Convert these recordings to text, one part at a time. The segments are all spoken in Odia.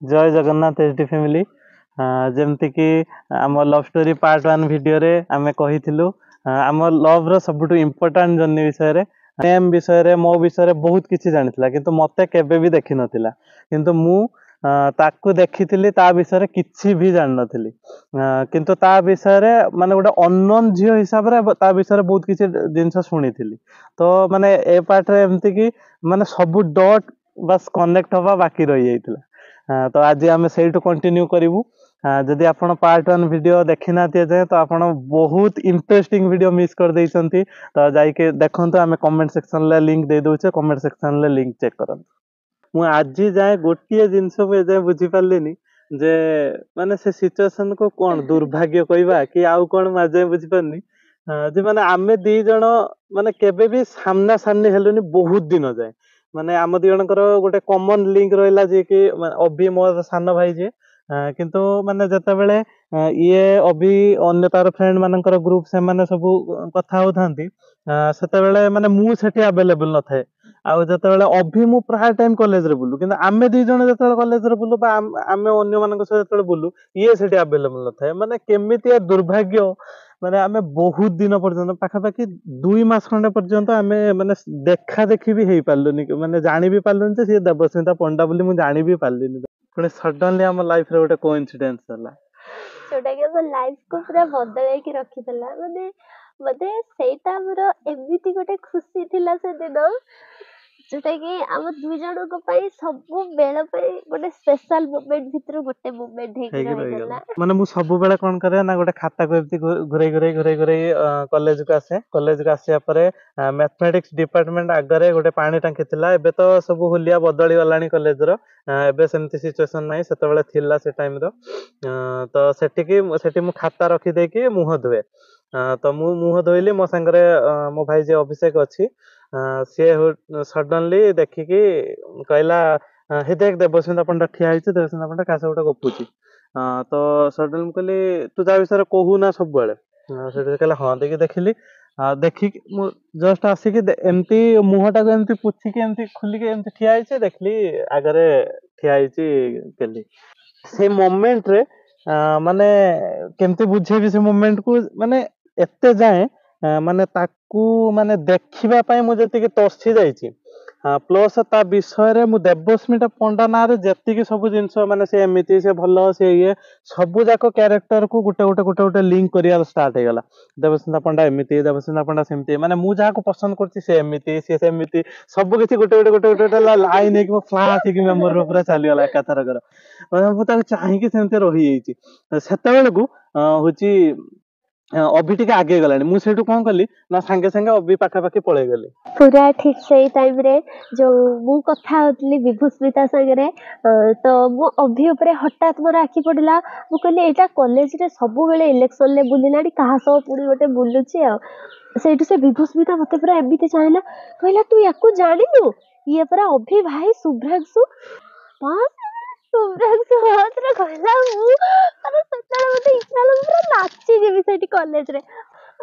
जय जगन्नाथ एचडी फैमिली जमती कि आम लव स्टोरी पार्ट 1 वीडियो रे आमे कहिथिलु आम लव रो सबुठु इम्पोर्टेंट जर्नी विषय रे प्रेम विषय रे मो विषय रे बहुत किछि जानितला किंतु मते केबे भी देखि नथिला किंतु मु ताकू देखिथिली ता विषय रे किछि भी जान नथिली किंतु ता विषय रे माने गोटे अननोन झियो हिसाब रे ता विषय रे बहुत किछि जिंस सुनिथिली तो माने ए पार्ट रे एमति कि माने सब डॉट बस कनेक्ट हवा बाकी रही जाइतला तो आज आम से कंटिन्यू करूँ जदि आप पार्ट 1 वीडियो देखी ना जाए तो आप बहुत इंटरेस्टिंग वीडियो मिस कर देइछंती तो जाइके देखंतु आम कमेंट सेक्शन ले लिंक दे दोचे कमेंट सेक्शन ले लिंक चेक करंतु मु आज जाए गोटे जिनस जाए बुझी पारलिनी जे माने से सिचुएशन को कौन दुर्भाग्य कहबा कि आउ कौन माजे बुझी पारनी जे माने आमे दी जण माने केबे भी सामना सामने हेलुनी बहुत दिन जाए माने आम दी जनकर गोटे कॉमन लिंक रहिला जे कि अभी मोर सान भाई जे किंतु माने जतेबेले ये अभी अन्य तार फ्रेंड मानकर ग्रुप से माने सब कथा होथांती सेतेबेले माने मु सेठी अवेलेबल न थाए आउ जतेबेले अभी मु प्राय टाइम कॉलेज रे बुलु किंतु आमे दी जण जतेबेले कॉलेज रे बुलु बा आमे अन्य मानक से जतेबेले बुलु ये सेठी अवेलेबल न थाए माने केमिति दुर्भाग्य माने आमे बहुत दिन पर्यंत पाखापाखि 2 मास खंडे पर्यंत आमे माने देखा देखी भी हेई पारलुनी माने जानी भी पारलुनी जे से देवस्मिता पंडा बोली मु जानी भी पारलिनी पुणी सडनली हम लाइफ रे गोटे कोइंसिडेंस होला जोटा कि हम लाइफ को पूरा बदलाई के रखितला माने मते सेटा हमर एमिति गोटे खुशी थिला से दिन जोटा कि हम दुई जण को पई सब बेला पई गोटे स्पेशल मोमेंट भितर गोटे मोमेंट हे रहिला माने मु सब बेला कोन करे ना गोटे खाता को एमती घुरे कॉलेज को आसिया परे मैथमेटिक्स डिपार्टमेंट आगरे गोटे पानी टांकी थिला एबे तो सब होलिया बदली गलानी कॉलेज रो एबे सेमती सिचुएशन नाही सेते बेला थिला से टाइम रो तो सेठी मु खाता रखी दे कि मुह धुए तो मु मुह धोइली मो संगरे मो भाई जे अभिषेक अछि सी सडनली देखिकी कहला हे देख देवस्मिता पंडा ठिया होइछ देवस्मिता पंडा कासे गोटे गपुची तो सडनली कहली तू जा विषय कहू ना सब बेले से कहला हाँ देखि देखिली देखी मु जस्ट आसिकी एमती मुहटा को एमती पुछिकी एमती खुलिकी एमती ठिया होइछ देखली आगरे ठिया होइछ केली से मोमेंट रे माने केमती बुझेबी से मोमेंट को माने एते जाए माने ताकू माने देखिबा पई मु जति तर्सी जाइछि प्लस ता विषय रे मु देवस्मिता पंडा ना रे जति सब जिंस माने से एमिति से भलो से ये सब जाक कैरेक्टर को गोटे लिंक करिया स्टार्ट हे गला देवस्मिता पंडा एमिति देवस्मिता पंडा सेमिति माने मु जाको पसंद करछि से एमिति से सेमिति सब किछि गोटे लाइन एक फ्लैश के मेमोरी रो पूरा चली गला एकाथर कर माने मु ता चाहि कि सेमते रहि जाइछि सेते बेले को होछि अभी टिके आगे गलानी मु सेठू कोन कली ना संगे संगे अभी पाखा पाखी पळे गली पूरा ठीक सही टाइम रे जो मु कथा होतली विभूस्मिता संगे तो मु अभी ऊपर हठात मोर आखि पड़ला मु कहली एटा कॉलेज रे सब बेले इलेक्शन ले बुलिलाडी कहा सब पुडी गोटे बुलुची आ सेठू से विभूस्मिता मते पूरा एबिते चाहला कहला तू याकू जानिनु ये पूरा अभी भाई शुभ्रांशु शुभ्रांशु हाथ रे कहला मु अरे सतला मते इच्छा लग पूरा नाची जेबी सेठी कॉलेज रे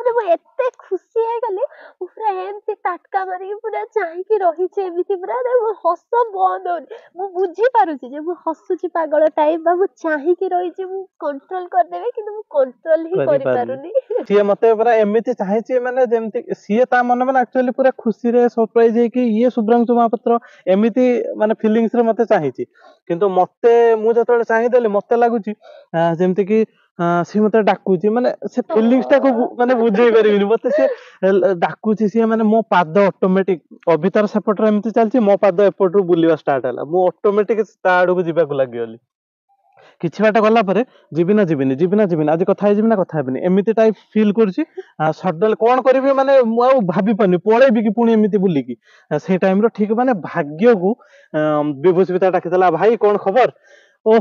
अरे वो एते खुशी है गले पूरा एमती टाटका मारी पूरा चाहि कि रही छे एमिति पूरा रे वो हस बंद हो मु बुझी पारु छी जे मु हसुची पागल टाइप बा मु चाहि कि रही छी मु कंट्रोल कर देबे कि मु कंट्रोल ही करि पारुनी सिए मते पूरा एमिति चाहि छी माने जेमति सिए ता मन में एक्चुअली पूरा खुशी रे सरप्राइज है कि ये शुभ्रांशु महापात्र एमिति माने फीलिंग्स रे मते चाहि छी किंतु मते मु जतले चाहि देले मते लागु छी जेमति कि सी मत डाकुची माने से फीलिंग्स टा को माने बुझे परिबिनी मते से डाकुची सी माने मो पाद ऑटोमेटिक अभितर सेपटर एमती चलची मो पाद एपट रु बुलिवा स्टार्ट हला मो ऑटोमेटिक ताडू को जिबा को लागियोली किछि बाटा गला परे जीबिना आज कथा हे जीबिना कथा हेबिनी एमिति टाइप फील करछि सडल कोन करबी माने मु आ भाबी पनी पळेबी कि पुणी एमिति बुली कि से टाइम रो ठीक माने भाग्य को विभूषिता डाकितला भाई कोन खबर ओ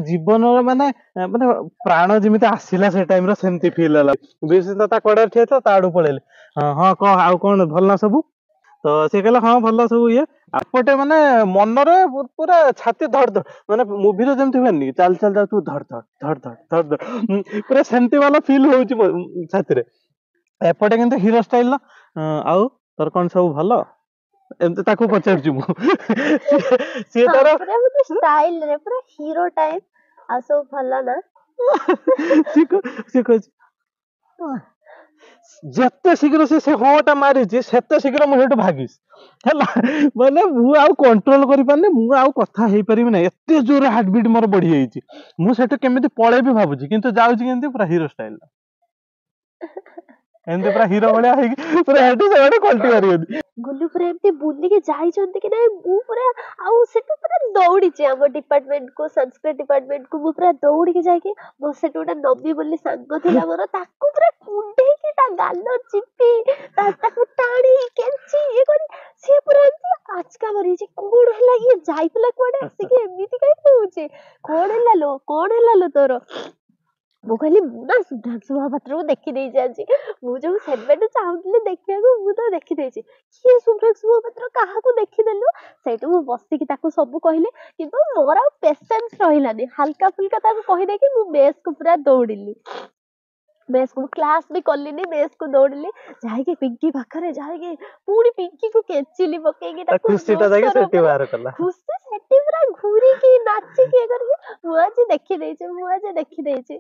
जीवन माने माने प्राण जिमिति आसिला से टाइम रो सेमति फील हला विभूषिता ता कोडर ठे तो ताडू पळेले हां को आउ कोन भल ना सब तो से कहला हां भल सब ये आपटे माने मन रे पूरा छाती धड़ धड़ माने मूवी रो जेमति होनी चल चल जा तू धड़ धड़ धड़ धड़ धड़ धड़ पूरा सेमति वाला फील होउची छाती रे एपटे किंतु हीरो स्टाइल आउ तोर कोन सब भलो ଏମିତି ତାକୁ ପଚାରୁଛି ମୁଁ ସିଏ ହଁ ତାର ପୁରା ଗୋଟେ ଷ୍ଟାଇଲ ରେ ପୁରା ହିରୋ ଟାଇପ ଆଉ ସବୁ ଭଲ ନା ସିଏ କହୁଛି ଯେତେ ଶୀଘ୍ର ସେ ହଟା ମାରିଛି ସେତେ ଶୀଘ୍ର ମୁଁ ସେଠୁ ଭାଗିଛି ହେଲା ମାନେ ମୁଁ ଆଉ କଣ୍ଟ୍ରୋଲ କରିପାରୁନି ମୁଁ ଆଉ କଥା ହେଇପାରିବି ନାହିଁ ଏତେ ଜୋରରେ ହାର୍ଟବିଟ୍ ମୋର ବଢି ଯାଇଛି ମୁଁ ସେଠୁ କେମିତି ପଳେଇବି ଭାବୁଛି କିନ୍ତୁ ଯାଉଛି କେମିତି ପୁରା ହିରୋ ଷ୍ଟାଇଲ ଏମିତି ପୁରା ହିରୋ ଭଳିଆ ହେଇକି ପୁରା ଏଠି ସେଠି କଲ୍ଟି ମାରିବନି ଗୁଲୁ ପୁରା ଏମିତି ବୁଲିକି ଯାଇଛନ୍ତି କି ନାଇଁ ମୁଁ ପୁରା ଆଉ ସେଠୁ ପୁରା ଦୌଡିଛି ଆମ ଡିପାର୍ଟମେଣ୍ଟ କୁ ସଂସ୍କୃତ ଡିପାର୍ଟମେଣ୍ଟ କୁ ମୁଁ ପୁରା ଦୌଡିକି ଯାଇକି ମୋ ସେଠୁ ଗୋଟେ ନବୀ ବୋଲି ସାଙ୍ଗ ଥିଲା ମୋର ତାକୁ ପୁରା କୁଣ୍ଡେଇକି ତା ଗାଲ ଚିପି ତାକୁ ଟାଣି କେଞ୍ଚି ଇଏ କରି ସିଏ ପୁରା ଏମିତି ଆଚକା ମରିଯାଇଛି କଣ ହେଲା ଇଏ ଯାଇଥିଲା କୁଆଡେ ଆସିକି ଏମିତି କାଇଁ କହୁଛି କଣ ହେଲା ଲୋ ତୋର ମୁଁ କହିଲି ମୁଁ ନା ସୁଧାଂଶୁ ମହାପାତ୍ରକୁ ଦେଖିଦେଇଛି ଆଜି ମୁଁ ଯୋଉ ସେବେଠୁ ଚାହୁଁଥିଲି ଦେଖିବାକୁ ମୁଁ ତ ଦେଖିଦେଇଛି କିଏ ସୁଧାଂଶୁ ମହାପାତ୍ର କାହାକୁ ଦେଖିଦେଲୁ ସେଇଠୁ ମୁଁ ବସିକି ତାକୁ ସବୁ କହିଲି କିନ୍ତୁ ମୋର ଆଉ ପେସେନ୍ସ ରହିଲାନି ହାଲକା ଫୁଲକା ତାକୁ କହିଦେଇକି ମୁଁ ମେସକୁ ପୁରା ଦୌଡିଲି ମେସକୁ କ୍ଲାସ ବି କଲିନି ମେସକୁ ଦୌଡିଲି ଯାଇକି ପିଙ୍କି ପାଖରେ ଯାଇକି ପୁଣି ପିଙ୍କିକୁ କେଞ୍ଚିଲି ପକେଇକି ତା ତାକୁ ଖୁସି ଟା ଯାଇକି ଜୋରସୋର ସେଠି ଉପରେ ବାହାର କଲା ଖୁସି ସେଠି ପୁରା ଘୁରିକି ନାଚିକି ଇଏ କରିକି ମୁଁ ଆଜି ଦେଖିଦେଇଛି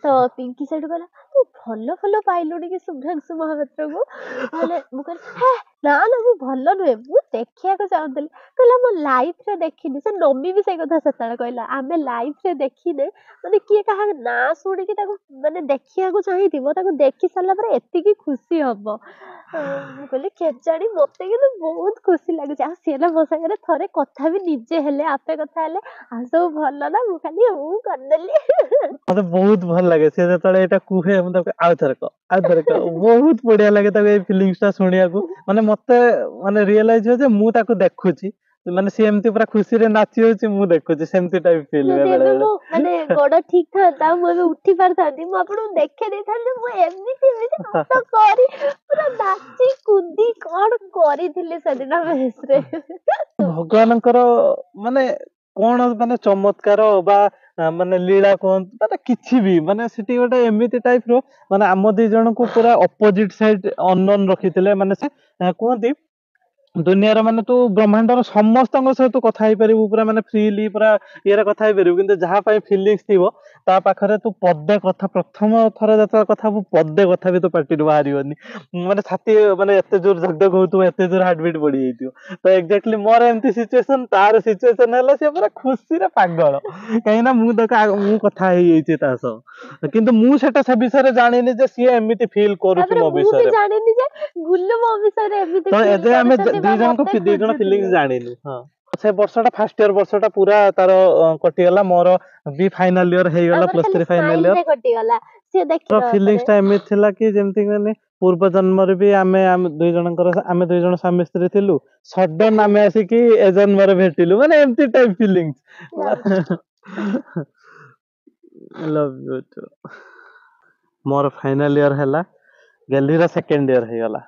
ତ ପିଙ୍କି ସେଠୁ କହିଲା ତୁ ଭଲ ପାଇଲୁଣି କି ସୁଭ୍ରାଂଶୁ ମହାପାତ୍ରକୁ ମୁଁ କହିଲି ହେ ନା ମୁଁ ଭଲ ନୁହେଁ ମୁଁ ଦେଖିବାକୁ ଚାହୁଁଥିଲି କହିଲା ମୁଁ ଲାଇଫରେ ଦେଖିନି ସେ ନମି ବି ସେଇ କଥା ସେତେବେଳେ କହିଲା ଆମେ ଲାଇଫରେ ଦେଖିନେ ମାନେ କିଏ କାହା ନାଁ ଶୁଣିକି ତାକୁ ମାନେ ଦେଖିବାକୁ ଚାହିଁଥିବ ତାକୁ ଦେଖି ସାରିଲା ପରେ ଏତିକି ଖୁସି ହବ ମୁଁ କହିଲି କେଜାଣି ମତେ କିନ୍ତୁ ବହୁତ ଖୁସି ଲାଗୁଛି ଆଉ ସିଏ ନା ମୋ ସାଙ୍ଗରେ ଥରେ କଥା ବି ନିଜେ ହେଲେ ଆପେ କଥା ହେଲେ ଆଉ ସବୁ ଭଲ ନା ମୁଁ ଖାଲି କରିଦେଲି ମତେ ବହୁତ ଭଲ ଲାଗେ ସେ ଯେତେବେଳେ ଏଇଟା କୁହେ ମୁଁ ତାକୁ ଆଉଥରେ କହ ବହୁତ ବଢିଆ ଲାଗେ ତାକୁ ଏଇ ଫିଲିଙ୍ଗସ ଟା ଶୁଣିବାକୁ ମାନେ ମତେ ମାନେ ରିଅଲାଇଜ ହୁଏ ଯେ ମୁଁ ତାକୁ ଦେଖୁଛି ମାନେ ସିଏ ଏମିତି ପୁରା ଖୁସିରେ ନାଚି ହଉଛି ମୁଁ ଦେଖୁଛି ସେମିତି ଟାଇପ ଫିଲ୍ ହୁଏ ଯଦି ବେଳେ ଏବେ ବେଳେ ମୁଁ ମାନେ ଗୋଡ ଠିକ ଥାନ୍ତା ମୁଁ ଏବେ ଉଠି ପାରିଥାନ୍ତି ମୁଁ ଆପଣଙ୍କୁ ଦେଖେଇ ଦେଇଥାନ୍ତି ମୁଁ ଏମିତି ନାଟ କରି ପୁରା ନାଚି କୁଦି କଣ କରିଥିଲି ସେଦିନ ମେସରେ ଭଗବାନଙ୍କର ମାନେ କଣ ମାନେ ଚମତ୍କାର ବା ମାନେ ଲୀଳା କୁହନ୍ତୁ ମାନେ କିଛି ବି ମାନେ ସେଠି ଗୋଟେ ଏମିତି ଟାଇପ ର ମାନେ ଆମ ଦି ଜଣଙ୍କୁ ପୁରା ଅପୋଜିଟ ସାଇଡ ଅନନୋନ ରଖିଥିଲେ ମାନେ ସେ କୁହନ୍ତି ଦୁନିଆର ମାନେ ତୁ ବ୍ରହ୍ମାଣ୍ଡର ସମସ୍ତଙ୍କ ସହିତ କଥା ହେଇପାରିବୁ ପୁରା ମାନେ ଫ୍ରିଲି ପୁରା ଇଏରେ କଥା ହେଇପାରିବୁ କିନ୍ତୁ ଯାହା ପାଇଁ ଫିଲିଙ୍ଗସ ଥିବ ତା ପାଖରେ ତୁ ପଦେ କଥା ପ୍ରଥମ ଥର ଯେତେବେଳେ କଥା ହବୁ ପଦେ କଥା ବି ତୋ ପାଟିରୁ ବାହାରିବନି ମାନେ ଛାତି ମାନେ ଏତେ ଜୋର ଧକ ଧକ ହଉଥିବ ଏତେ ଜୋର ହାର୍ଟବିଟ୍ ବଢିଯାଇଥିବ ତ ଏକ୍ଜାକ୍ଟଲି ମୋର ଏମିତି ସିଚୁଏସନ ତାର ସିଚୁଏସନ ହେଲା ସେ ପୁରା ଖୁସିରେ ପାଗଳ କାହିଁକି ନା ମୁଁ କଥା ହେଇଯାଇଛି ତା ସହ କିନ୍ତୁ ମୁଁ ସେଟା ସେ ବିଷୟରେ ଜାଣିନି ଯେ ସିଏ ଏମିତି ଫିଲ୍ କରୁଛି ତାପରେ ମୋ ମୁଁ ବି ବିଷୟରେ ଜାଣିନି ଯେ ଗୁଲୁ ମୋ ବିଷୟରେ ଏମିତି ତ ଫିଲ୍ ଏବେ ଆମେ କରୁଛନ୍ତି ବା ମତେ ଦି ଜଣ ଫିଲିଙ୍ଗସ ଖୋଜୁଥିଲେ ଜାଣିନୁ ହଁ ସେ ବର୍ଷଟା ଫାର୍ଷ୍ଟ ଇୟର ବର୍ଷଟା ପୁରା ତାର କଟିଗଲା ମୋର ବି ଫାଇନାଲ ଇୟର ହେଇଗଲା ଆମର ପ୍ଲସ ଖାଲି 3 ଫାଇନାଲ ସ୍ମାଇଲ ଇୟର ରେ କଟିଗଲା ସିଏ ଦେଖିଦବା ପରେ ଫିଲିଙ୍ଗସ ଟା ଏମିତି ଥିଲା କି ଯେମିତି ମାନେ ପୂର୍ବ ଜନ୍ମରେ ବି ଆମେ ଦୁଇ ଜଣ ସ୍ୱାମୀ ସ୍ତ୍ରୀ ଥିଲୁ ସଡନ ଆମେ ଆସିକି ଏ ଜନ୍ମରେ ଭେଟିଲୁ ମାନେ ଏମିତି type feelings love you too ମୋର ଫାଇନାଲ ଇୟର ହେଲା ଗେଲିର ସେକେଣ୍ଡ ଇୟର ହେଇଗଲା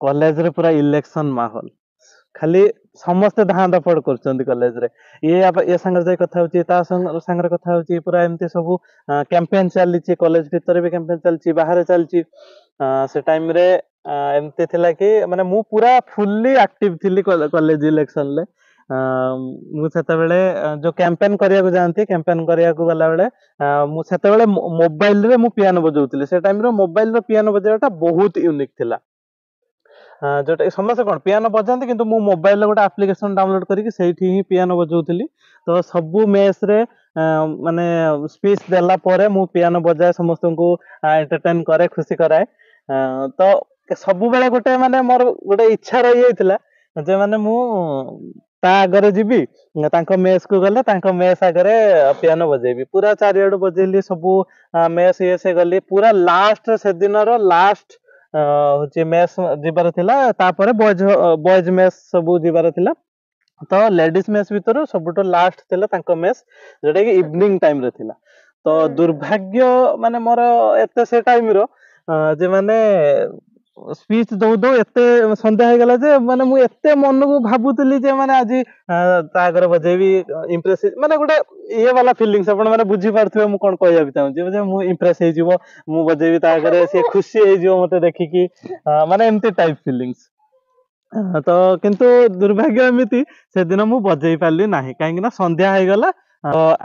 କଲେଜରେ ପୁରା ଇଲେକ୍ସନ ମାହୋଲ ଖାଲି ସମସ୍ତେ ଧାଁ ଧପଡ କରୁଛନ୍ତି କଲେଜରେ ଏ ସାଙ୍ଗରେ ଯାଇ କଥା ହଉଛି ତା ସାଙ୍ଗରେ କଥା ହଉଛି ପୁରା ଏମିତି ସବୁ କ୍ୟାମ୍ପେନ ଚାଲିଛି କଲେଜ ଭିତରେ ବି କ୍ୟାମ୍ପେନ ଚାଲିଛି ବାହାରେ ଚାଲିଛି ସେ ଟାଇମରେ ଏମିତି ଥିଲା କି ମାନେ ମୁଁ ପୁରା ଫୁଲି ଆକ୍ଟିଭ ଥିଲି କଲେଜ ଇଲେକ୍ସନରେ ମୁଁ ସେତେବେଳେ ଯୋଉ କ୍ୟାମ୍ପେନ କରିବାକୁ ଯାଆନ୍ତି କ୍ୟାମ୍ପେନ କରିବାକୁ ଗଲା ବେଳେ ମୁଁ ସେତେବେଳେ ମୋବାଇଲରେ ମୁଁ ପିଆନୋ ବଜାଉଥିଲି ସେ ଟାଇମରେ ମୋବାଇଲର ପିଆନୋ ବଜାଇବାଟା ବହୁତ ୟୁନିକ୍ ଥିଲା ଯୋଉଟା ସମସ୍ତେ କଣ ପିଆନୋ ବଜାନ୍ତି କିନ୍ତୁ ମୁଁ ମୋବାଇଲରେ ଗୋଟେ ଆପ୍ଲିକେସନ ଡାଉନଲୋଡ କରିକି ସେଇଠି ହିଁ ପିଆନୋ ବଜାଉଥିଲି ତ ସବୁ ମେସରେ ମାନେ ସ୍ପିଚ ଦେଲା ପରେ ମୁଁ ପିଆନୋ ବଜାଏ ସମସ୍ତଙ୍କୁ ଏଣ୍ଟରଟେନ କରେ ଖୁସି କରାଏ ତ ସବୁବେଳେ ଗୋଟେ ମାନେ ମୋର ଗୋଟେ ଇଚ୍ଛା ରହିଯାଇଥିଲା ଯେ ମାନେ ମୁଁ ତା ଆଗରେ ଯିବି ତାଙ୍କ ମେସ କୁ ଗଲେ ତାଙ୍କ ମେସ୍ ଆଗରେ ପିଆନୋ ବଜେଇବି ପୁରା ଚାରିଆଡୁ ବଜେଇଲି ସବୁ ମେସ୍ ସେ ଗଲି ପୁରା ଲାଷ୍ଟ ସେଦିନର ଲାଷ୍ଟ ହଉଛି ମେସ୍ ଯିବାର ଥିଲା ତାପରେ ବଏଜ ମେସ୍ ସବୁ ଯିବାର ଥିଲା ତ ଲେଡିଜ ମେସ୍ ଭିତରୁ ସବୁଠୁ ଲାଷ୍ଟ ଥିଲା ତାଙ୍କ ମେସ୍ ଯୋଉଟା କି ଇଭିନିଂ ଟାଇମରେ ଥିଲା ତ ଦୁର୍ଭାଗ୍ୟ ମାନେ ମୋର ଏତେ ସେ ଟାଇମ ର ଯେ ମାନେ ସ୍ପିଚ ଦଉ ଦଉ ଏତେ ସନ୍ଧ୍ୟା ହେଇଗଲା ଯେ ମାନେ ମୁଁ ଏତେ ମନକୁ ଭାବୁଥିଲି ଯେ ମାନେ ଆଜି ତା ଆଗରେ ବଜେଇବି ଇମ୍ପ୍ରେସ ମାନେ ଗୋଟେ ଇଏ ବାଲା ଫିଲିଙ୍ଗସ ଆପଣ ମାନେ ବୁଝିପାରୁଥିବେ ମୁଁ କଣ କହିବାକୁ ଚାହୁଁଛି ମୁଁ ଇମ୍ପ୍ରେସ ହେଇଯିବ ମୁଁ ବଜେଇବି ତା ଆଗରେ ସିଏ ଖୁସି ହେଇଯିବ ମତେ ଦେଖିକି ମାନେ ଏମିତି ଟାଇପ ଫିଲିଙ୍ଗସ ତ କିନ୍ତୁ ଦୁର୍ଭାଗ୍ୟ ଏମିତି ସେଦିନ ମୁଁ ବଜେଇ ପାରିଲି ନାହିଁ କାହିଁକି ନା ସନ୍ଧ୍ୟା ହେଇଗଲା।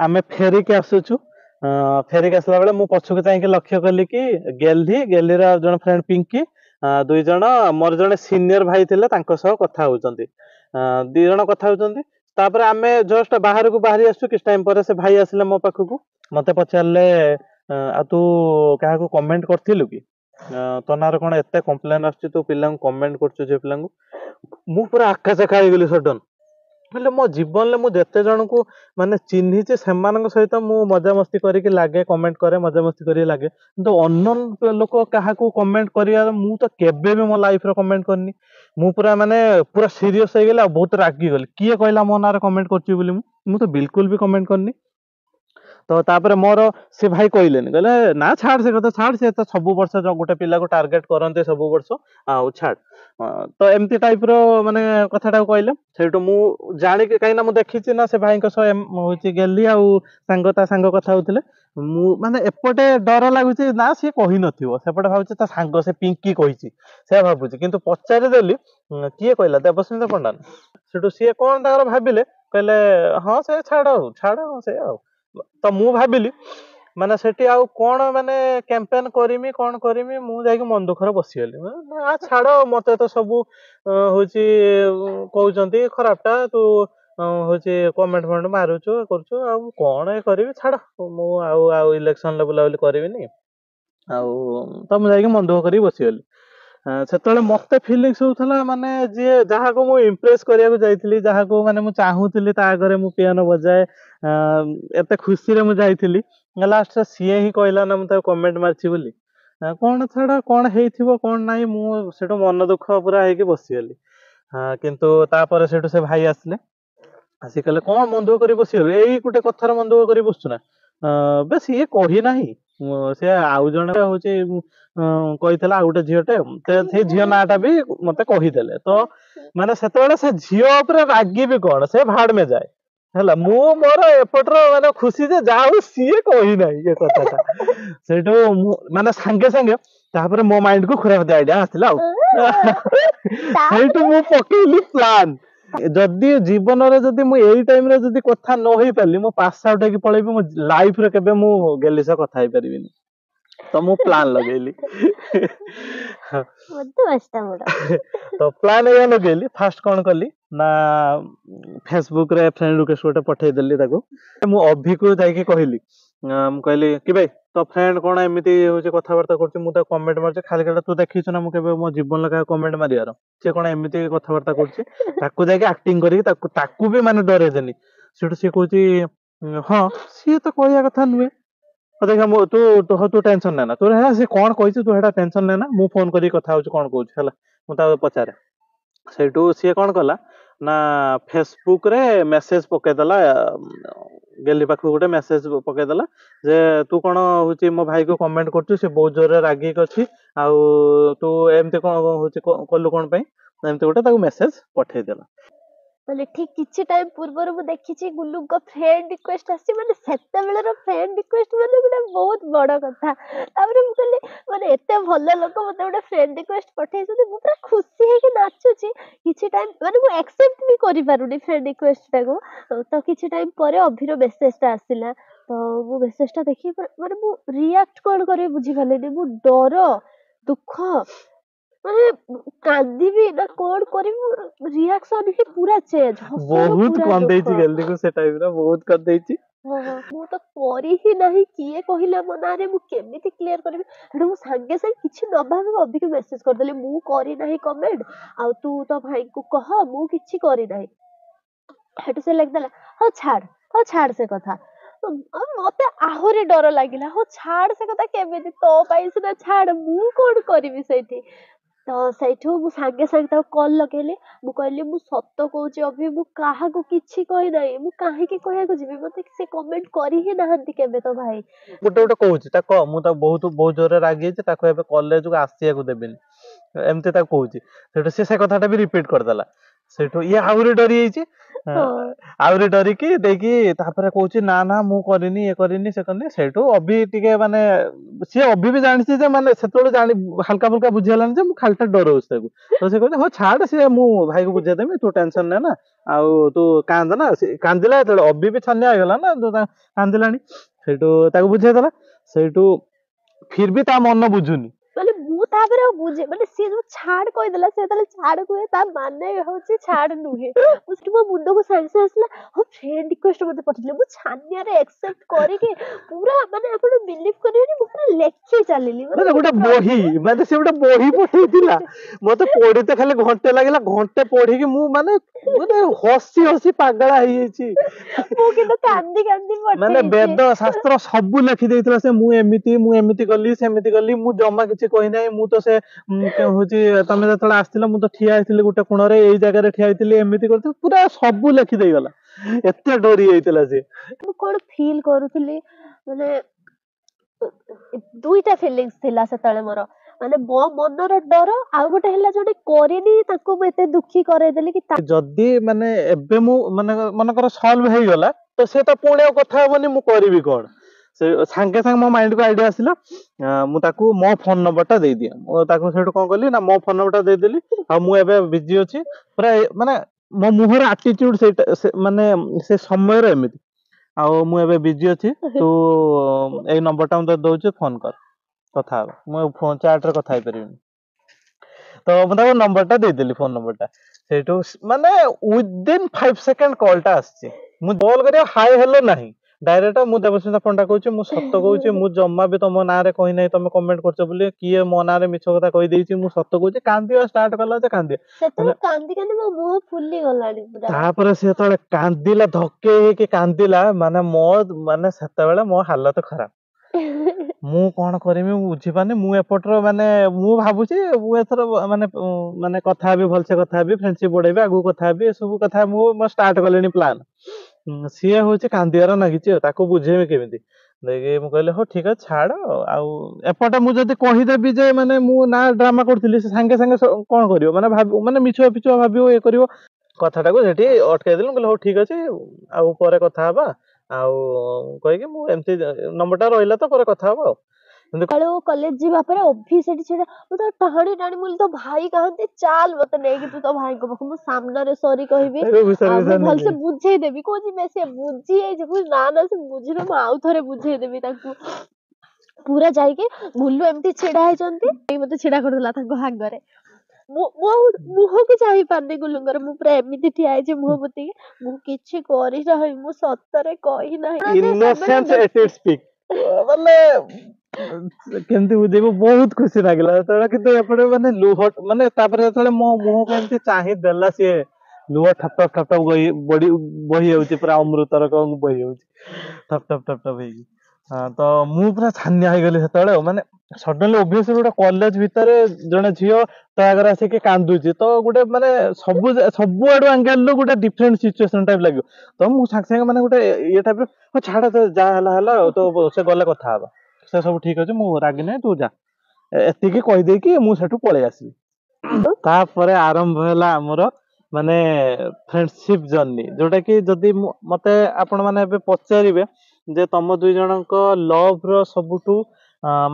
ଆମେ ଫେରିକି ଆସୁଛୁ। ଫେରିକି ଆସିଲା ବେଳେ ମୁଁ ପଛକୁ ଚାହିଁକି ଲକ୍ଷ୍ୟ କଲି କି ଗେଲିର ଜଣେ ଫ୍ରେଣ୍ଡ ପିଙ୍କି, 2 ଜଣ ମୋର ଜଣେ ସିନିୟର ଭାଇ ଥିଲେ ତାଙ୍କ ସହ କଥା ହଉଛନ୍ତି। 2 ଜଣ କଥା ହଉଛନ୍ତି। ତାପରେ ଆମେ ଜଷ୍ଟ ବାହାରକୁ ବାହାରି ଆସୁଛୁ, କିଛି ଟାଇମ ପରେ ସେ ଭାଇ ଆସିଲେ ମୋ ପାଖକୁ, ମତେ ପଚାରିଲେ ଆଉ ତୁ କାହାକୁ କମେଣ୍ଟ କରିଥିଲୁ କି? ତୋ ନାଁରେ କଣ ଏତେ କମ୍ପ୍ଲେନ ଆସୁଛି, ତୁ ପିଲାଙ୍କୁ କମେଣ୍ଟ କରୁଛୁ ଝିଅ ପିଲାଙ୍କୁ। ମୁଁ ପୁରା ଆକାଶ ଖାଇଗଲି ସଡନ। ହେଲେ ମୋ ଜୀବନରେ ମୁଁ ଯେତେ ଜଣଙ୍କୁ ମାନେ ଚିହ୍ନିଛି ସେମାନଙ୍କ ସହିତ ମୁଁ ମଜାମସ୍ତି କରିକି ଲାଗେ, କମେଣ୍ଟ କରେ, ମଜାମସ୍ତି କରିକି ଲାଗେ, କିନ୍ତୁ ଅନନୋନ ଲୋକ କାହାକୁ କମେଣ୍ଟ କରିବାର ମୁଁ ତ କେବେ ବି ମୋ ଲାଇଫରେ କମେଣ୍ଟ କରିନି। ମୁଁ ପୁରା ମାନେ ପୁରା ସିରିୟସ ହେଇଗଲି ଆଉ ବହୁତ ରାଗିଗଲି। କିଏ କହିଲା ମୋ ନାଁରେ କମେଣ୍ଟ କରୁଛି ବୋଲି? ମୁଁ ତ ବିଲକୁଲ ବି କମେଣ୍ଟ କରିନି। ତ ତାପରେ ମୋର ସେ ଭାଇ କହିଲେନି, କହିଲେ ନା ଛାଡ ସେ କଥା ଛାଡ, ସେ ତ ସବୁ ବର୍ଷ ଗୋଟେ ପିଲାକୁ ଟାର୍ଗେଟ କରନ୍ତି ସବୁ ବର୍ଷ, ଆଉ ଛାଡ। ତ ଏମିତି ଟାଇପ ର ମାନେ କଥାଟାକୁ କହିଲେ। ସେଇଠୁ ମୁଁ ଜାଣିକି, କାହିଁକି ନା ମୁଁ ଦେଖିଛି ନା ସେ ଭାଇଙ୍କ ସହ ହଉଛି ଗେଲି ଆଉ ତା ସାଙ୍ଗ କଥା ହଉଥିଲେ। ମୁଁ ମାନେ ଏପଟେ ଡର ଲାଗୁଛି ନା ସିଏ କହିନଥିବ, ସେପଟେ ଭାବୁଛି ତା ସାଙ୍ଗ ସେ ପିଙ୍କି କହିଛି ସେୟା ଭାବୁଛି। କିନ୍ତୁ ପଚାରିଦେଲି କିଏ କହିଲା, ଦେବସ୍ମିତା ପଣ୍ଡା। ସେଠୁ ସିଏ କଣ ତାଙ୍କର ଭାବିଲେ, କହିଲେ ହଁ ସେ ଛାଡ ସେ ଆଉ। ତ ମୁଁ ଭାବିଲି ମାନେ ସେଠି ଆଉ କଣ ମାନେ କ୍ୟାମ୍ପେନ କରିମି କଣ କରିମି, ମୁଁ ଯାଇକି ମନ ଦୁଃଖରେ ବସିଗଲି। ଛାଡ, ମତେ ତ ସବୁ ହଉଛି କହୁଛନ୍ତି ଖରାପଟା, ତୁ ହଉଛି କମେଣ୍ଟ ଫମେଣ୍ଟ ମାରୁଛୁ କରୁଛୁ, ଆଉ ମୁଁ କଣ କରିବି, ଛାଡ। ମୁଁ ଆଉ ଇଲେକ୍ସନରେ ବୁଲାବୁଲି କରିବିନି ଆଉ। ତ ମୁଁ ଯାଇକି ମନ ଦୁଃଖ କରିକି ବସିଗଲି। ସେତେବେଳେ ମତେ ଫିଲିଙ୍ଗସ ହଉଥିଲା ମାନେ ଯିଏ ଯାହାକୁ ମୁଁ ଇମ୍ପ୍ରେସ କରିବାକୁ ଯାଇଥିଲି, ଯାହାକୁ ମାନେ ମୁଁ ଚାହୁଁଥିଲି ତା ଆଗରେ ମୁଁ ପିଆନୋ ବଜାଏ, ଏତେ ଖୁସିରେ ମୁଁ ଯାଇଥିଲି, ଲାଷ୍ଟରେ ସିଏ ହିଁ କହିଲା ନା ମୁଁ ତାକୁ କମେଣ୍ଟ ମାରିଛି ବୋଲି। କଣ ଛାଡ, କଣ ହେଇଥିବ କଣ ନାହିଁ, ମୁଁ ସେଠୁ ମନ ଦୁଃଖ ପୁରା ହେଇକି ବସିଗଲି। କିନ୍ତୁ ତାପରେ ସେଠୁ ସେ ଭାଇ ଆସିଲେ, ଆସି କହିଲେ କଣ ମନ ଦୁଃଖ କରି ବସିଗଲୁ, ଏଇ ଗୋଟେ କଥାର ମନ ଦୁଃଖ କରି ବସୁଛୁ ନା? ବେ ସିଏ କହି ନାହିଁ, ସେ ଆଉ ଜଣେ ହଉଛି କହିଥିଲା ଆଉ ଗୋଟେ ଝିଅଟେ, ସେଇ ଝିଅ ନାଁ ଟା ବି ମତେ କହିଦେଲେ। ତ ମାନେ ସେତେବେଳେ ସେ ଝିଅ ଉପରେ ରାଗିବି କଣ, ସେ ଭାଡ ମେ ଯାଏ ହେଲା। ମୁଁ ମୋର ଏପଟର ମାନେ ଖୁସି ଯେ ଯାହା ହଉ ସିଏ କହିନାହିଁ ଏ କଥାଟା। ସେଇଠୁ ମୁଁ ମାନେ ସାଙ୍ଗେ ସାଙ୍ଗେ ତାପରେ ମୋ ମାଇଣ୍ଡ କୁ ଖରାପ ଆଇଡିଆ ଆସିଲା ଆଉ। ସେଇଠୁ ମୁଁ ପକେଇଲି ପ୍ଲାନ, ଯଦି ଜୀବନରେ ଯଦି ମୁଁ ଏଇ ଟାଇମରେ ଯଦି କଥା ନ ହେଇ ପାରିଲି, ମୁଁ ପାସ ଆଉଟ ହେଇକି ପଳେଇବି, ମୋ ଲାଇଫରେ କେବେ ମୁଁ ଗେଲି ସହ କଥା ହେଇପାରିବିନି। ତ ମୁଁ ପ୍ଲାନ ଲଗେଇଲି। ତ ପ୍ଲାନ ଏଇଆ ଲଗେଇଲି, ଫାଷ୍ଟ କଣ କଲି ନା ଫେସବୁକ ରେ ଫ୍ରେଣ୍ଡ ରିକ୍ୱେଷ୍ଟ ଗୋଟେ ପଠେଇଦେଲି ତାକୁ। ମୁଁ ଅଭିକୁ ଯାଇକି କହିଲି, ମୁଁ କହିଲି କି ଭାଇ ତୋ ଫ୍ରେଣ୍ଡ କଣ ଏମିତି ହଉଛି କଥାବାର୍ତ୍ତା କରୁଛି, ମୁଁ ତାକୁ କମେଣ୍ଟ ମାରୁଛି, ଖାଲି ଖାଲି ତୁ ଦେଖିଛୁ ନା ମୁଁ କେବେ ମୋ ଜୀବନରେ କାହାକୁ କମେଣ୍ଟ ମାରିବାର, ସେ କଣ ଏମିତି କଥାବାର୍ତ୍ତା କରୁଛି। ତାକୁ ଯାଇକି ଆକ୍ଟିଂ କରିକି ତାକୁ ବି ମାନେ ଡରେଇଦେଲି। ସେଠୁ ସିଏ କହୁଛି ହଁ ସିଏ ତ କହିବା କଥା ନୁହେଁ, ଦେଖ ତୁ ଟେନସନ ନେନା, ତୁ ସେ କଣ କହିଛୁ ତୁ ସେଟା ଟେନସନ ନେନା, ମୁଁ ଫୋନ କରିକି କଥା ହଉଛି କଣ କହୁଛି ହେଲା, ମୁଁ ତାକୁ ପଚାରେ। ସେଇଠୁ ସିଏ କଣ କଲା ନା ଫେସବୁକ ରେ ମେସେଜ ପକେଇଦେଲା, ଗେଲି ପାଖକୁ ଗୋଟେ ମେସେଜ ପକେଇଦେଲା ଯେ ତୁ କଣ ହଉଛି ମୋ ଭାଇ କୁ କମେଣ୍ଟ କରୁଛୁ, ସେ ବହୁତ ଜୋରରେ ରାଗିକି ଅଛି, ଆଉ ତୁ ଏମିତି କଣ ହଉଛି କଲୁ କଣ ପାଇଁ, ଏମିତି ଗୋଟେ ତାକୁ ମେସେଜ ପଠେଇଦେଲା। ମାନେ ଠିକ କିଛି ଟାଇମ ପୂର୍ବରୁ ମୁଁ ଦେଖିଛି ଗୁଲୁଙ୍କ ଫ୍ରେଣ୍ଡ ରିକ୍ୱେଷ୍ଟ ଆସିଛି, ମାନେ ସେତେବେଳର ଫ୍ରେଣ୍ଡ ରିକ୍ୱେଷ୍ଟ ମାନେ ଗୋଟେ ବହୁତ ବଡ କଥା। ତାପରେ ମୁଁ କହିଲି ମାନେ ଏତେ ଭଲ ଲୋକ ମତେ ଗୋଟେ ଫ୍ରେଣ୍ଡ ରିକ୍ୱେଷ୍ଟ ପଠେଇଛନ୍ତି, ମୁଁ ପୁରା ଖୁସି ହେଇକି ନାଚୁଛି। କିଛି ଟାଇମ ମାନେ ମୁଁ ଆକ୍ସେପ୍ଟ ବି କରିପାରୁନି ଫ୍ରେଣ୍ଡ ରିକ୍ୱେଷ୍ଟ ଟାକୁ। ତ କିଛି ଟାଇମ ପରେ ଅଭିର ମେସେଜ ଟା ଆସିଲା, ତ ମୁଁ ମେସେଜ ଟା ଦେଖି ମାନେ ମୁଁ ରିଆକ୍ଟ କଣ କରିବି ବୁଝିପାରିଲିନି। ମୁଁ ଡର, ଦୁଃଖ, ମାନେ କାନ୍ଦିବି ନା କଣ କରିବି, ରିଆକ୍ସନ ହିଁ ପୁରା ଚେଞ୍ଜ, ହସରୁ ବହୁତ ପୁରା କନ୍ଦେଇଛି ଦୁଃଖ। ଗେଲିକୁ ସେ ଟାଇମରେ, ବହୁତ କନ୍ଦେଇଛି। ମୁଁ ତ କରି ହିଁ ନାହିଁ, କିଏ କହିଲା ମୋ ନାଁରେ, ମୁଁ କେମିତି କ୍ଲିୟର କରିବି। ସେଠୁ ମୁଁ ସାଙ୍ଗେ ସାଙ୍ଗେ କିଛି ନ ଭାବି ଅଭିକୁ ମେସେଜ କରିଦେଲି, ମୁଁ କରିନାହିଁ କମେଣ୍ଟ, ଆଉ ତୁ ତୋ ଭାଇଙ୍କୁ କହ ମୁଁ କିଛି କରିନାହିଁ। ସେଠୁ ସେ ଲେଖିଦେଲା ହଉ ଛାଡ ସେ କଥା। ମତେ ଆହୁରି ଡର ଲାଗିଲା, ହଉ ଛାଡ ସେ କଥା, କେମିତି ତୋ ପାଇଁ ସିନା ଛାଡ, ମୁଁ କଣ କରିବି ସେଇଠି। ତ ସେଇଠୁ ମୁଁ ସାଙ୍ଗେ ସାଙ୍ଗେ ତାକୁ କଲ ଲଗେଇଲି, ମୁଁ କହିଲି ମୁଁ ସତ କହୁଛି ଅଭି, ମୁଁ କାହାକୁ କିଛି କହିନାହିଁ, ମୁଁ କାହିଁକି କହିବାକୁ ଯିବି, ମତେ ସେ କମେଣ୍ଟ କରି ହିଁ ନାହାନ୍ତି କେବେ ତୋ ଭାଇ। ଗୋଟେ କହୁଛି ତାକୁ, ମୁଁ ତାକୁ ବହୁତ ଜୋରରେ ରାଗିଛି, ତାକୁ ଏବେ କଲେଜକୁ ଆସିବାକୁ ଦେବିନି, ଏମିତି ତାକୁ କହୁଛି। ସେଠୁ ସେ କଥାଟା ବି ରିପିଟ କରିଦେଲା। सेठो ये आउरी डरी जाइए ହଁ आउरी डरिकी देखी तापर कहूची ना ना मु करिनी ये करिनी से करनी सेठो अभी टिके माने सी अभी भी जानी जे माने सेतोले जानी हल्का फुल्का बुझियलानी जे मु खालटा डरौस ताकू तो से कहते हो छाड़ से मु भाई को बुझे देमी तू टेंशन ने ना आउ तू कांद ना कांदिला तो अभी भी छन्या आगला ना तो कांदिलानी सेठो ताकू बुझे देला सेठो फिर भी ता मन बुझुनी ମାନେ ମୁଁ ତାପରେ ଆଉ ବୁଝେ ମାନେ ସିଏ ଯୋଉ ଛାଡ କହିଦେଲା ସେ ଯେତେବେଳେ ଛାଡ କୁହେ ତା ମାନେ ହଉଛି ଛାଡ ନୁହେଁ ମୁଁ ସେଠି ମୋ ମୁଣ୍ଡକୁ ସାଙ୍ଗେ ସାଙ୍ଗେ ଆସିଲା ହଁ ଫ୍ରେଣ୍ଡ ରିକ୍ୱେଷ୍ଟ ମତେ ପଠେଇଥିଲେ ମୁଁ ଛାନିଆରେ ଆକ୍ସେପ୍ଟ କରିକି ପୁରା ମାନେ ଆପଣ ବିଲିଭ କରିବେନି ମୁଁ ପୁରା ଲେଖି ଚାଲିଲି ମାନେ ଗୋଟେ ବହି ମାନେ ସେ ଗୋଟେ ବହି ପଠେଇଥିଲା ମତେ ପଢିତେ ଖାଲି ଘଣ୍ଟେ ଲାଗିଲା ଘଣ୍ଟେ ପଢିକି ମୁଁ ମାନେ ମାନେ ହସି ହସି ପାଗଳା ହେଇଯାଇଛି ମୁଁ କିନ୍ତୁ କାନ୍ଦି କାନ୍ଦି ମାନେ ପଠେଇଛି ବେଦ ଶାସ୍ତ୍ର ସବୁ ଲେଖି ଦେଇଥିଲା ସେ ମୁଁ ଏମିତି ଗଲି ସେମିତି ଗଲି ମୁଁ ଜମା କିଛି କହିନାହିଁ ମୁଁ ତ ସେ ହଉଛି ତମେ ଯେତେବେଳେ ଆସିଥିଲ ମୁଁ ତ ଠିଆ ହେଇଥିଲି ଗୋଟେ କୋଣରେ ଏଇ ଜାଗାରେ ଠିଆ ହେଇଥିଲି ଏମିତି କରିଥିଲି ପୁରା ସବୁ ଲେଖି ଦେଇଗଲା ଏତେ ଡରି ଯାଇଥିଲା ସେ ମୁଁ କଣ ଫିଲ୍ କରୁଥିଲି ମାନେ ଦୁଇଟା ଫିଲିଙ୍ଗସ୍ ଥିଲା ସେତେବେଳେ ମୋର ମାନେ ମୋ ମନର ଡର ଆଉ ଗୋଟେ ହେଲା ଯୋଉଠି କରିନି ତାଙ୍କୁ ମୁଁ ଏତେ ଦୁଃଖୀ କରେଇଦେଲି କି ଯଦି ମାନେ ଏବେ ମୁଁ ମାନେ ମନେକର ସଲ୍ଭ ହେଇଗଲା ତ ସେ ତ ପୁଣି ଆଉ କଥା ହବନି ମୁଁ କରିବି କଣ ସେ ସାଙ୍ଗେ ସାଙ୍ଗେ ମୋ ମାଇଣ୍ଡ କୁ ଆଇଡିଆ ଆସିଲା ମୁଁ ତାକୁ ମୋ ଫୋନ ନମ୍ବର ଟା ଦେଇଦିଏ ମୁଁ ତାକୁ ସେଇଠୁ କଣ କଲି ନା ମୋ ଫୋନ ନମ୍ବର ଟା ଦେଇଦେଲି ଆଉ ମୁଁ ଏବେ ବିଜି ଅଛି ପୁରା ମାନେ ମୋ ମୁହଁର ଆଟିଟ୍ୟୁଡ ସେଇଟା ମାନେ ସେ ସମୟରେ ଏମିତି ଆଉ ମୁଁ ଏବେ ବିଜି ଅଛି ତୁ ଏଇ ନମ୍ବର ଟା ମୁଁ ତତେ ଦଉଛି ଫୋନ କର କଥା ହବା ମୁଁ ଫୋନ ଚାଟ ରେ କଥା ହେଇପାରିବିନି ତ ମୁଁ ତାକୁ ନମ୍ବର ଟା ଦେଇଦେଲି ଫୋନ ନମ୍ବର ଟା ସେଇଠୁ ମାନେ ୱିଦିନ 5 ସେକେଣ୍ଡ କଲ୍ ଟା ଆସିଛି ମୁଁ କଲ୍ କରିବା ହାଇ ହେଲୋ ନାହିଁ ଡାଇରେକ୍ଟ ମୁଁ ଦେବସ୍ମିତା ପଣ୍ଡା କହୁଛି ମୁଁ ସତ କହୁଛି ମୁଁ ଜମା ବି ତମ ନାଁରେ କହି ନାହିଁ ତମେ କମେଣ୍ଟ କରୁଛ ବୋଲି କିଏ ମୋ ନାଁରେ ମିଛ କଥା କହିଦେଇଛି ମୁଁ ସତ କହୁଛି କାନ୍ଦିବା ଷ୍ଟାର୍ଟ କଲା ଯେ ସେତେବେଳେ କାନ୍ଦି କାନ୍ଦି ମୋ ମୁହଁ ଫୁଲି ଗଲାଣି ପୁରା ତାପରେ ସେ ଯେତେବେଳେ କାନ୍ଦିଲା ଧକେଇ ହେଇକି କାନ୍ଦିଲା ମାନେ ମୋ ମାନେ ସେତେବେଳେ ମୋ ହାଲତ ଖରାପ ମୁଁ କଣ କରିବି ମୁଁ ବୁଝିପାରୁନି ମୁଁ ଏପଟର ମାନେ ମୁଁ ଭାବୁଛି ମୁଁ ଏଥର ମାନେ ମାନେ କଥା ହେବି ଭଲସେ କଥା ହେବି ଫ୍ରେଣ୍ଡସିପ ବଢେଇବି ଆଗକୁ କଥା ହେବି ଏସବୁ କଥା ମୁଁ ଷ୍ଟାର୍ଟ କଲିଣି ପ୍ଲାନ୍ ସିଏ ହଉଛି କାନ୍ଦିବାର ନାଗିଛି ତାକୁ ବୁଝେଇବି କେମିତି ଦେଖି ମୁଁ କହିଲି ହଉ ଠିକ ଅଛି ଛାଡ ଆଉ ଏପଟେ ମୁଁ ଯଦି କହିଦେବି ଯେ ମାନେ ମୁଁ ନା ଡ୍ରାମା କରୁଥିଲି ସେ ସାଙ୍ଗେ ସାଙ୍ଗେ କଣ କରିବ ମାନେ ମାନେ ମିଛୁଆ ପିଛୁଆ ଭାବିବ ଇଏ କରିବ କଥାଟାକୁ ସେଠି ଅଟକେଇ ଦେଲି ମୁଁ କହିଲି ହଉ ଠିକ ଅଛି ଆଉ ପରେ କଥା ହବା ଆଉ କହିକି ମୁଁ ଏମିତି ନମ୍ବର ଟା ରହିଲା ତ ପରେ କଥା ହବା ଆଉ ସକାଳୁ କଲେଜ ଯିବା ପରେ ଅଭି ସେଠି ଛିଡା ମୁଁ ତ ଟାଣି ଟାଣି ମୁଁ ତ ଭାଇ କାହାନ୍ତି ଚାଲ ମତେ ନେଇକି ତୁ ତୋ ଭାଇଙ୍କ ପାଖକୁ ମୁଁ ସାମ୍ନାରେ ସରି କହିବି ଆଉ ମୁଁ ଭଲସେ ବୁଝେଇଦେବି କହୁଛି ସେ ବୁଝି ଯାଇଛି ମୁଁ ନା ନା ସେ ବୁଝିନ ମୁଁ ଆଉ ଥରେ ବୁଝେଇଦେବି ତାଙ୍କୁ ପୁରା ଯାଇକି ଭୁଲୁ ଏମିତି ଛିଡା ହେଇଛନ୍ତି ମତେ ଛିଡା କରିଦେଲା ତାଙ୍କ ଆଗରେ ମୁଁ ମୁହଁକୁ ଚାହିଁ ପାରୁନି ଗୁଲୁଙ୍କର ମୁଁ ପୁରା ଏମିତି ଠିଆ ହେଇଛି ମୁହଁ ପୋତିକି ମୁଁ କିଛି କରିନାହିଁ ମୁଁ ସତରେ କହିନାହିଁ ମାନେ କେମିତି ବୁଝେଇବୁ ବହୁତ ଖୁସି ଲାଗିଲା ଯେତେବେଳେ କିନ୍ତୁ ଏପଟେ ମାନେ ଲୁହ ମାନେ ତାପରେ ଯେତେବେଳେ ମୋ ମୁହଁକୁ ଏମିତି ଚାହିଁ ଦେଲା ସିଏ ଲୁହ ଠପ ଠପ ଠପ ଠପ ବହି ଯାଉଛି ପୁରା ଅମୃତର ବହି ଯାଉଛି ଠପ ଠପ ଠପ ଠପ ହେଇକି ତ ମୁଁ ପୁରା ଛାନିଆ ହେଇଗଲି ସେତେବେଳେ ମାନେ ସଡନଲି ଓବିୟସଲି ଗୋଟେ କଲେଜ ଭିତରେ ଜଣେ ଝିଅ ତା ଆଗରେ ଆସିକି କାନ୍ଦୁଛି ତ ଗୋଟେ ମାନେ ସବୁଆଡୁ ଆଙ୍ଗେଲରୁ ଗୋଟେ ଡିଫରେଣ୍ଟ ସିଚୁଏସନ ଟାଇପ ଲାଗିବ ତ ମୁଁ ସାଙ୍ଗେ ସାଙ୍ଗେ ମାନେ ଗୋଟେ ଇଏ ଟାଇପ ଛାଡ ଯାହା ହେଲା ହେଲା ତ ସେ ଗଲେ କଥା ହବା ସେ ସବୁ ଠିକ ଅଛି ମୁଁ ରାଗି ନାହିଁ ତୁ ଯା ଏତିକି କହିଦେଇକି ମୁଁ ସେଠୁ ପଳେଇ ଆସିଲି ତାପରେ ଆରମ୍ଭ ହେଲା ଆମର ମାନେ ଫ୍ରେଣ୍ଡସିପ ଜର୍ଣ୍ଣି ଯୋଉଟା କି ଯଦି ମତେ ଆପଣ ମାନେ ଏବେ ପଚାରିବେ ଯେ ତମ ଦୁଇ ଜଣଙ୍କ ଲଭ ର ସବୁଠୁ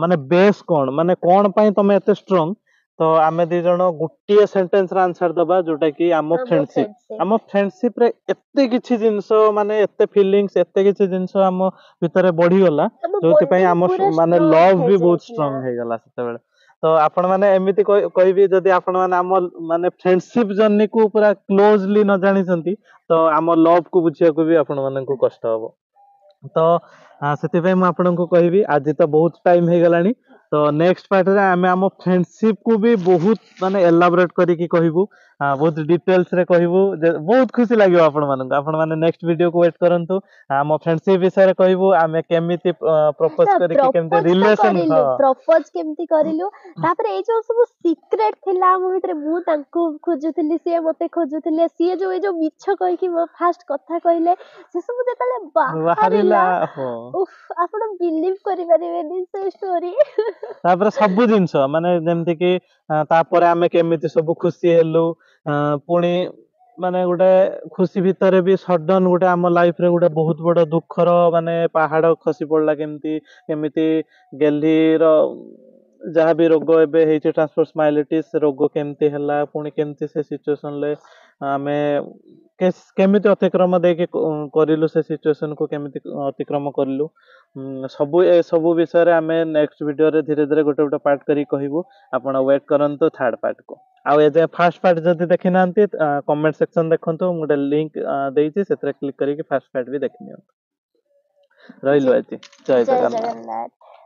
ମାନେ ବେସ୍ କଣ ମାନେ କଣ ପାଇଁ ତମେ ଏତେ ଷ୍ଟ୍ରଙ୍ଗ ତ ଆମେ ଦି ଜଣ ଗୋଟିଏ ସେଣ୍ଟେନ୍ସ ର ଆନ୍ସର ଦବା ଯୋଉଟା କି ଆମ ଫ୍ରେଣ୍ଡସିପ ରେ ଏତେ କିଛି ଜିନିଷ ମାନେ ଏତେ ଫିଲିଙ୍ଗସ ଏତେ କିଛି ଜିନିଷ ଆମ ଭିତରେ ବଢିଗଲା ଯୋଉଥିପାଇଁ ଆମ ମାନେ ଲଭ ବି ବହୁତ ଷ୍ଟ୍ରଙ୍ଗ ହେଇଗଲା ସେତେବେଳେ ତ ଆପଣ ମାନେ ଏମିତି କହିବି ଯଦି ଆପଣ ମାନେ ଆମ ମାନେ ଫ୍ରେଣ୍ଡସିପ ଜର୍ଣ୍ଣି କୁ ପୁରା କ୍ଲୋଜଲି ନ ଜାଣିଛନ୍ତି ତ ଆମ ଲଭ କୁ ବୁଝିବାକୁ ବି ଆପଣ ମାନଙ୍କୁ କଷ୍ଟ ହବ ତ ସେଥିପାଇଁ ମୁଁ ଆପଣଙ୍କୁ କହିବି ଆଜି ତ ବହୁତ ଟାଇମ ହେଇଗଲାଣି ତ ନେକ୍ସଟ ପାର୍ଟରେ ଆମେ ଆମ ଫ୍ରେଣ୍ଡସିପ କୁ ବି ବହୁତ ମାନେ ଏଲାବୋରେଟ କରିକି କହିବୁ ବହୁତ ଡିଟେଲ୍ସ ରେ କହିବୁ ବହୁତ ଖୁସି ଲାଗିବ ଆପଣ ମାନେ ନେକ୍ସଟ ଭିଡିଓକୁ ୱେଟ୍ କରନ୍ତୁ ଆମ ଫ୍ରେଣ୍ଡସିପ ବିଷୟରେ କହିବୁ ଆମେ କେମିତି ପ୍ରପୋଜ କରିକି କେମିତି ରିଲେସନ ପ୍ରପୋଜ କେମିତି କରିଲୁ ତାପରେ ଏଇ ଯୋଉ ସବୁ ସିକ୍ରେଟ ଥିଲା ଆମ ଭିତରେ ମୁଁ ତାଙ୍କୁ ଖୋଜୁଥିଲି ସିଏ ମତେ ଖୋଜୁଥିଲେ ସିଏ ଯୋଉ ଏଇ ଯୋଉ ମିଛ କହିକି ଫାଷ୍ଟ କଥା କହିଲେ ସେ ସବୁ ଯେତେବେଳେ ବାହାରିଲା ଆପଣ ବିଲିଭ କରିପାରିବେନି ସେ ଷ୍ଟୋରି ତାପରେ ସବୁ ଜିନିଷ ମାନେ ଯେମିତି କି ତାପରେ ଆମେ କେମିତି ସବୁ ଖୁସି ହେଲୁ ପୁଣି ମାନେ ଗୋଟେ ଖୁସି ଭିତରେ ବି ସଡନ ଗୋଟେ ଆମ ଲାଇଫ ରେ ଗୋଟେ ବହୁତ ବଡ ଦୁଃଖର ମାନେ ପାହାଡ ଖସି ପଡିଲା କେମିତି ଗେହ୍ଲିର ଯାହା ବି ରୋଗ ଏବେ ହେଇଛି ଟ୍ରାନ୍ସପୋର୍ଟମାଇଲିଟିସ ରୋଗ କେମିତି ହେଲା ପୁଣି କେମିତି ସେ ସିଚୁଏସନ ରେ ଆମେ କେମିତି ଅତିକ୍ରମ ଦେଇକି କରିଲୁ ସେ ସିଚୁଏସନ କୁ କେମିତି ଅତିକ୍ରମ କରିଲୁ ସବୁ ଏ ସବୁ ବିଷୟରେ ଆମେ ନେକ୍ସଟ ଭିଡିଓରେ ଧୀରେ ଧୀରେ ଗୋଟେ ଗୋଟେ ପାର୍ଟ କରିକି କହିବୁ ଆପଣ ୱେଟ୍ କରନ୍ତୁ ଥାର୍ଡ ପାର୍ଟ କୁ ଆଉ ଏ ଯେ ଫାର୍ଷ୍ଟ ପାର୍ଟ ଯଦି ଦେଖିନାହାନ୍ତି କମେଣ୍ଟ ସେକ୍ସନ ଦେଖନ୍ତୁ ମୁଁ ଗୋଟେ ଲିଙ୍କ ଦେଇଛି ସେଥିରେ କ୍ଲିକ୍ କରିକି ଫାର୍ଷ୍ଟ ପାର୍ଟ ବି ଦେଖିନିଅନ୍ତୁ ରହିଲୁ ଜୟ ଆଜି ଜୟ ଜୟ ଜଗନ୍ନାଥ। ଜଗନ୍ନାଥ।